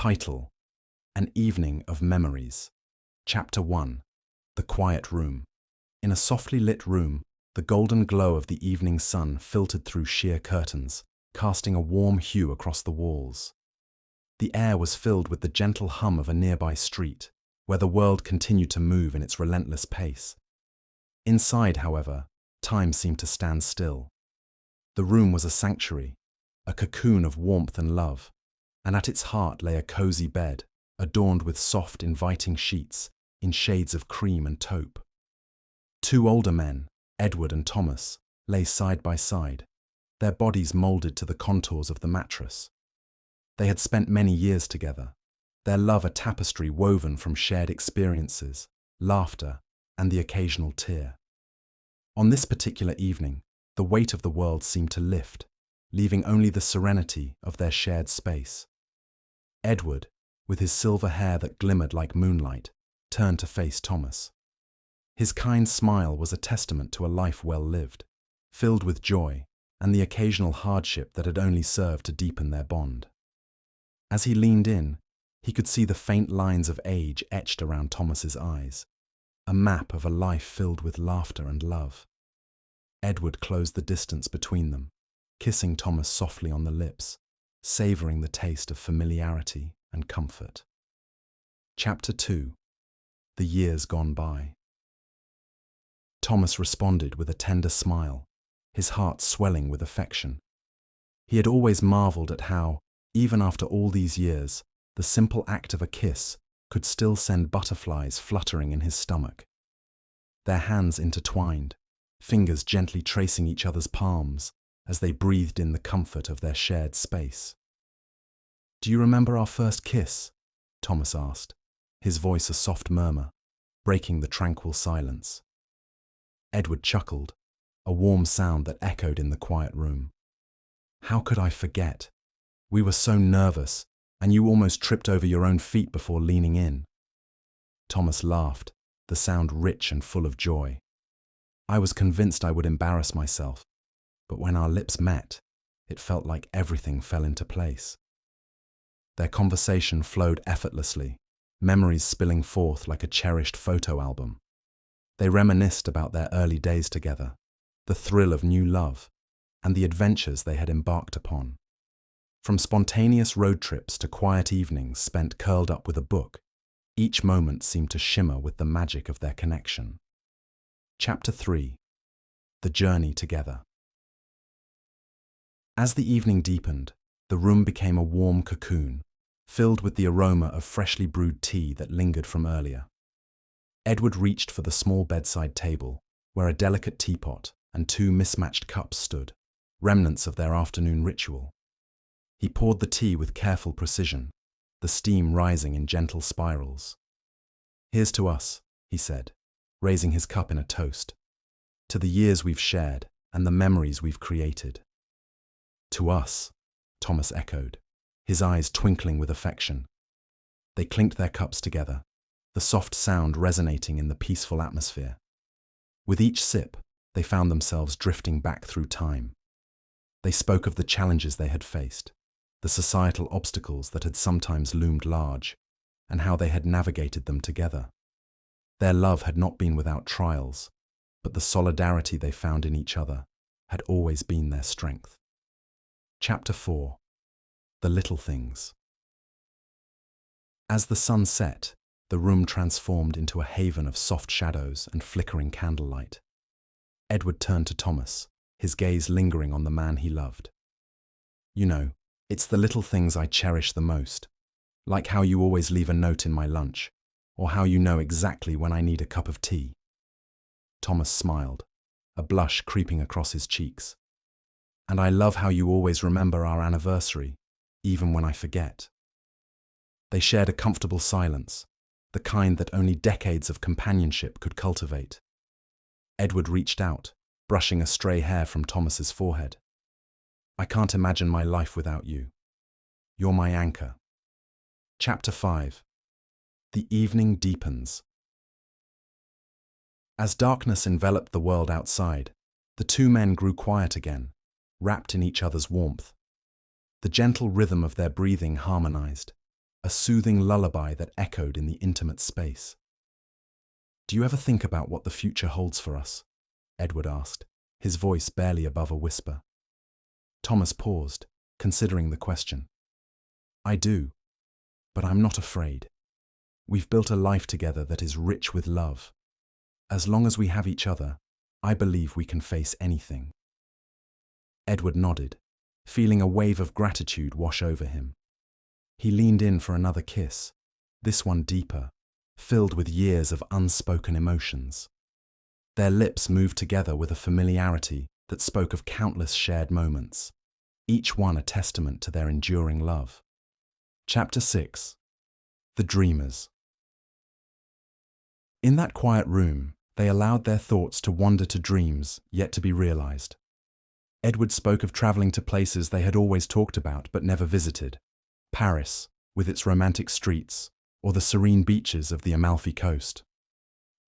Title: An Evening of Memories. Chapter 1. The Quiet Room. In a softly lit room, the golden glow of the evening sun filtered through sheer curtains, casting a warm hue across the walls. The air was filled with the gentle hum of a nearby street, where the world continued to move in its relentless pace. Inside, however, time seemed to stand still. The room was a sanctuary, a cocoon of warmth and love, and at its heart lay a cozy bed, adorned with soft, inviting sheets in shades of cream and taupe. Two older men, Edward and Thomas, lay side by side, their bodies molded to the contours of the mattress. They had spent many years together, their love a tapestry woven from shared experiences, laughter, and the occasional tear. On this particular evening, the weight of the world seemed to lift, leaving only the serenity of their shared space. Edward, with his silver hair that glimmered like moonlight, turned to face Thomas. His kind smile was a testament to a life well lived, filled with joy and the occasional hardship that had only served to deepen their bond. As he leaned in, he could see the faint lines of age etched around Thomas's eyes, a map of a life filled with laughter and love. Edward closed the distance between them, kissing Thomas softly on the lips, savoring the taste of familiarity and comfort. Chapter 2. The Years Gone By. Thomas responded with a tender smile, his heart swelling with affection. He had always marveled at how, even after all these years, the simple act of a kiss could still send butterflies fluttering in his stomach. Their hands intertwined, fingers gently tracing each other's palms as they breathed in the comfort of their shared space. "Do you remember our first kiss?" Thomas asked, his voice a soft murmur, breaking the tranquil silence. Edward chuckled, a warm sound that echoed in the quiet room. "How could I forget? We were so nervous, and you almost tripped over your own feet before leaning in." Thomas laughed, the sound rich and full of joy. "I was convinced I would embarrass myself, but when our lips met, it felt like everything fell into place." Their conversation flowed effortlessly, memories spilling forth like a cherished photo album. They reminisced about their early days together, the thrill of new love, and the adventures they had embarked upon. From spontaneous road trips to quiet evenings spent curled up with a book, each moment seemed to shimmer with the magic of their connection. Chapter 3. The Journey Together. As the evening deepened, the room became a warm cocoon, filled with the aroma of freshly brewed tea that lingered from earlier. Edward reached for the small bedside table, where a delicate teapot and two mismatched cups stood, remnants of their afternoon ritual. He poured the tea with careful precision, the steam rising in gentle spirals. "Here's to us," he said, raising his cup in a toast, "to the years we've shared and the memories we've created." "To us," Thomas echoed, his eyes twinkling with affection. They clinked their cups together, the soft sound resonating in the peaceful atmosphere. With each sip, they found themselves drifting back through time. They spoke of the challenges they had faced, the societal obstacles that had sometimes loomed large, and how they had navigated them together. Their love had not been without trials, but the solidarity they found in each other had always been their strength. Chapter 4. The Little Things. As the sun set, the room transformed into a haven of soft shadows and flickering candlelight. Edward turned to Thomas, his gaze lingering on the man he loved. "You know, it's the little things I cherish the most, like how you always leave a note in my lunch, or how you know exactly when I need a cup of tea." Thomas smiled, a blush creeping across his cheeks. "And I love how you always remember our anniversary, even when I forget." They shared a comfortable silence, the kind that only decades of companionship could cultivate. Edward reached out, brushing a stray hair from Thomas's forehead. "I can't imagine my life without you. You're my anchor." Chapter 5. The Evening Deepens. As darkness enveloped the world outside, the two men grew quiet again, wrapped in each other's warmth. The gentle rhythm of their breathing harmonized, a soothing lullaby that echoed in the intimate space. "Do you ever think about what the future holds for us?" Edward asked, his voice barely above a whisper. Thomas paused, considering the question. "I do, but I'm not afraid. We've built a life together that is rich with love. As long as we have each other, I believe we can face anything." Edward nodded, feeling a wave of gratitude wash over him. He leaned in for another kiss, this one deeper, filled with years of unspoken emotions. Their lips moved together with a familiarity that spoke of countless shared moments, each one a testament to their enduring love. Chapter 6. The Dreamers. In that quiet room, they allowed their thoughts to wander to dreams yet to be realized. Edward spoke of traveling to places they had always talked about but never visited. Paris, with its romantic streets, or the serene beaches of the Amalfi Coast.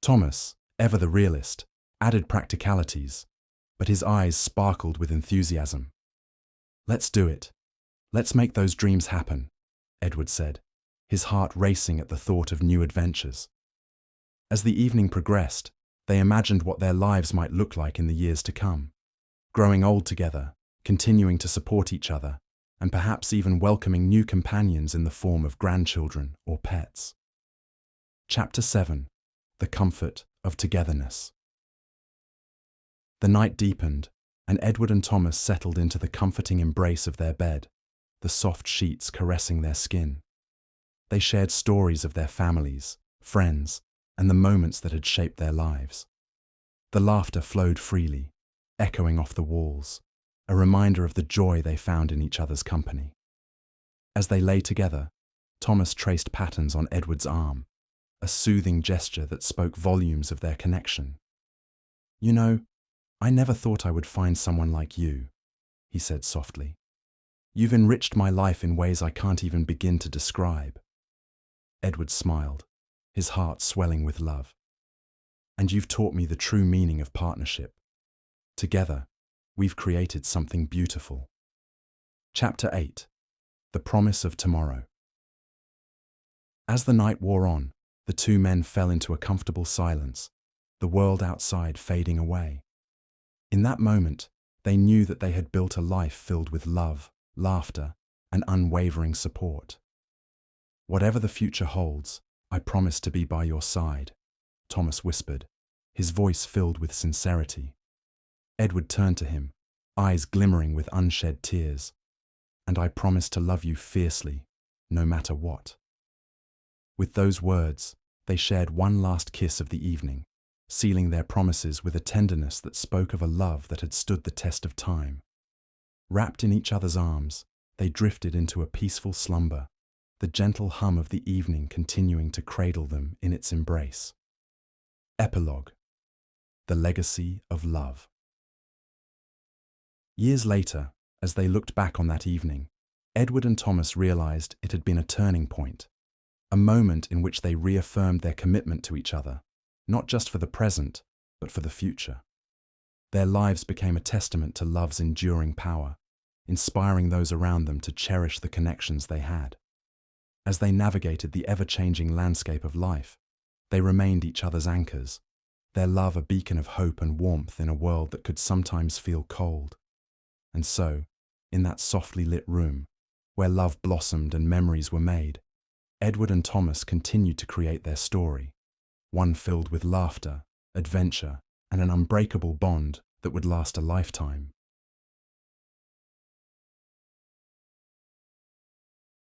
Thomas, ever the realist, added practicalities, but his eyes sparkled with enthusiasm. "Let's do it. Let's make those dreams happen," Edward said, his heart racing at the thought of new adventures. As the evening progressed, they imagined what their lives might look like in the years to come, growing old together, continuing to support each other, and perhaps even welcoming new companions in the form of grandchildren or pets. Chapter 7. The Comfort of Togetherness. The night deepened, and Edward and Thomas settled into the comforting embrace of their bed, the soft sheets caressing their skin. They shared stories of their families, friends, and the moments that had shaped their lives. The laughter flowed freely, echoing off the walls, a reminder of the joy they found in each other's company. As they lay together, Thomas traced patterns on Edward's arm, a soothing gesture that spoke volumes of their connection. "You know, I never thought I would find someone like you," he said softly. "You've enriched my life in ways I can't even begin to describe." Edward smiled, his heart swelling with love. "And you've taught me the true meaning of partnership. Together, we've created something beautiful." Chapter 8. The Promise of Tomorrow. As the night wore on, the two men fell into a comfortable silence, the world outside fading away. In that moment, they knew that they had built a life filled with love, laughter, and unwavering support. "Whatever the future holds, I promise to be by your side," Thomas whispered, his voice filled with sincerity. Edward turned to him, eyes glimmering with unshed tears. "And I promise to love you fiercely, no matter what." With those words, they shared one last kiss of the evening, sealing their promises with a tenderness that spoke of a love that had stood the test of time. Wrapped in each other's arms, they drifted into a peaceful slumber, the gentle hum of the evening continuing to cradle them in its embrace. Epilogue. The Legacy of Love. Years later, as they looked back on that evening, Edward and Thomas realized it had been a turning point, a moment in which they reaffirmed their commitment to each other, not just for the present, but for the future. Their lives became a testament to love's enduring power, inspiring those around them to cherish the connections they had. As they navigated the ever-changing landscape of life, they remained each other's anchors, their love a beacon of hope and warmth in a world that could sometimes feel cold. And so, in that softly lit room, where love blossomed and memories were made, Edward and Thomas continued to create their story, one filled with laughter, adventure, and an unbreakable bond that would last a lifetime.